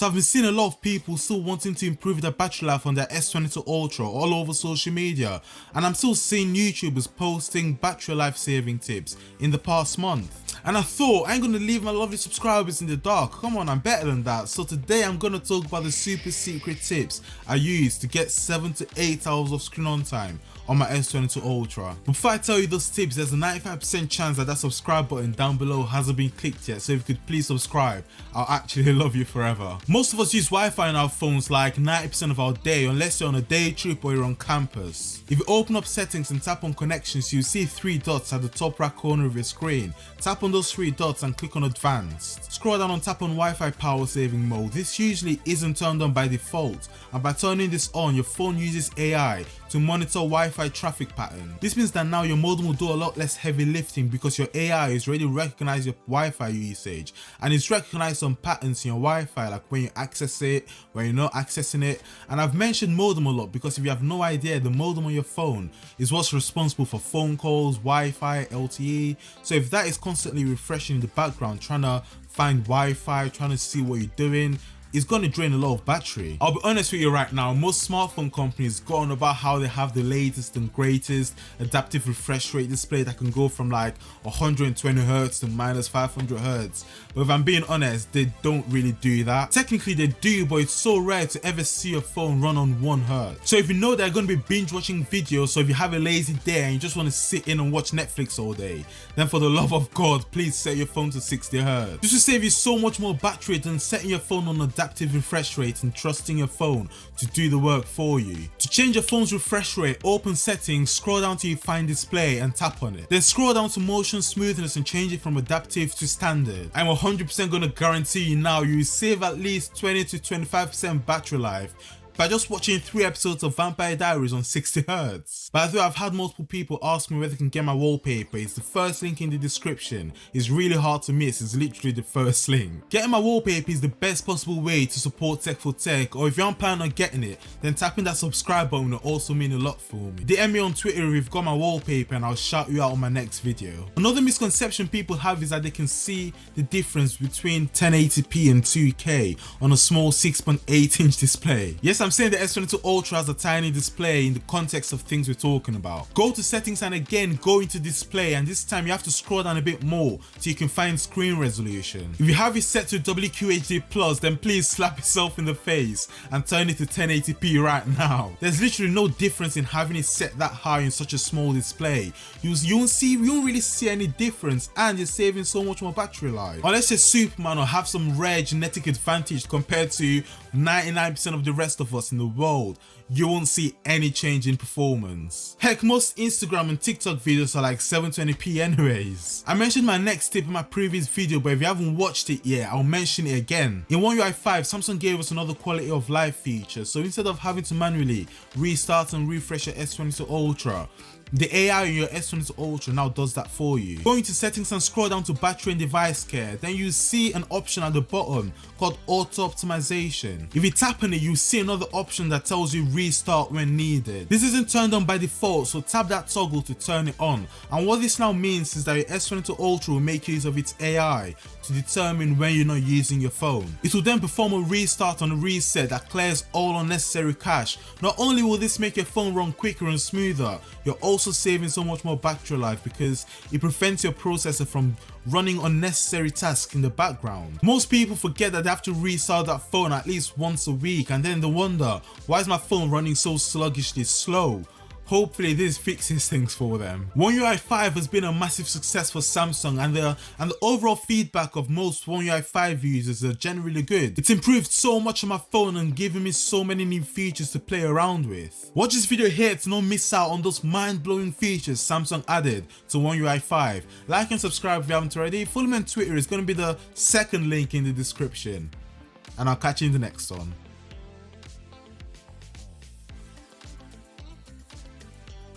So I've been seeing a lot of people still wanting to improve their battery life on their S22 Ultra all over social media, and I'm still seeing YouTubers posting battery life saving tips in the past month. And I thought, I ain't gonna leave my lovely subscribers in the dark, come on, I'm better than that. So today I'm gonna talk about the super secret tips I use to get 7 to 8 hours of screen on time on my S22 Ultra. But before I tell you those tips, there's a 95% chance that subscribe button down below hasn't been clicked yet, so if you could please subscribe, I'll actually love you forever. Most of us use Wi-Fi in our phones like 90% of our day, unless you're on a day trip or you're on campus. If you open up settings and tap on connections, you'll see 3 dots at the top right corner of your screen. Tap on those 3 dots and click on advanced. Scroll down and tap on Wi-Fi power saving mode. This usually isn't turned on by default, and by turning this on, your phone uses AI to monitor Wi-Fi traffic pattern. This means that now your modem will do a lot less heavy lifting because your AI is already recognized your Wi-Fi usage, and it's recognized some patterns in your Wi-Fi, like when you access it, when you're not accessing it. And I've mentioned modem a lot because if you have no idea, the modem on your phone is what's responsible for phone calls, Wi-Fi, LTE. So if that is constantly refreshing in the background, trying to find Wi-Fi, trying to see what you're doing, it's going to drain a lot of battery. I'll be honest with you right now, most smartphone companies go on about how they have the latest and greatest adaptive refresh rate display that can go from like 120 Hz to minus 500 Hz. But if I'm being honest, they don't really do that. Technically they do, but it's so rare to ever see a phone run on 1 Hz. So if you know they're going to be binge watching videos, so if you have a lazy day and you just want to sit in and watch Netflix all day, then for the love of God, please set your phone to 60 Hz. This will save you so much more battery than setting your phone on adaptive refresh rate and trusting your phone to do the work for you. To change your phone's refresh rate, open settings, scroll down till you find display and tap on it. Then scroll down to motion smoothness and change it from adaptive to standard. I'm 100% gonna guarantee you now you will save at least 20 to 25% battery life by just watching 3 episodes of Vampire Diaries on 60 Hz. By the way, I've had multiple people ask me where they can get my wallpaper. It's the first link in the description. It's really hard to miss, it's literally the first link. Getting my wallpaper is the best possible way to support Tech for Tech, or if you aren't planning on getting it, then tapping that subscribe button will also mean a lot for me. DM me on Twitter if you've got my wallpaper and I'll shout you out on my next video. Another misconception people have is that they can see the difference between 1080p and 2K on a small 6.8 inch display. Yes, I'm saying the S22 Ultra has a tiny display in the context of things we're talking about. Go to settings and again go into display, and this time you have to scroll down a bit more so you can find screen resolution. If you have it set to WQHD plus, then please slap yourself in the face and turn it to 1080p right now. There's literally no difference in having it set that high in such a small display. You won't really see any difference, and you're saving so much more battery life. Unless you're Superman or have some rare genetic advantage compared to 99% of the rest of us in the world, you won't see any change in performance. Heck, most Instagram and TikTok videos are like 720p anyways. I mentioned my next tip in my previous video, but if you haven't watched it yet, I'll mention it again. In One UI 5, Samsung gave us another quality of life feature, so instead of having to manually restart and refresh your S22 Ultra, the AI in your S22 Ultra now does that for you. Go into settings and scroll down to battery and device care, then you see an option at the bottom called auto optimization. If you tap on it, you see another option that tells you restart when needed. This isn't turned on by default, so tap that toggle to turn it on. And what this now means is that your S22 Ultra will make use of its AI to determine when you're not using your phone. It will then perform a restart and a reset that clears all unnecessary cache. Not only will this make your phone run quicker and smoother, you're also saving so much more battery life because it prevents your processor from running unnecessary tasks in the background. Most people forget that they have to restart that phone at least once a week, and then they wonder, why is my phone running so sluggishly slow? Hopefully this fixes things for them. One UI 5 has been a massive success for Samsung, and the overall feedback of most One UI 5 users are generally good. It's improved so much on my phone and given me so many new features to play around with. Watch this video here to not miss out on those mind-blowing features Samsung added to One UI 5. Like and subscribe if you haven't already. Follow me on Twitter, it's going to be the second link in the description. And I'll catch you in the next one.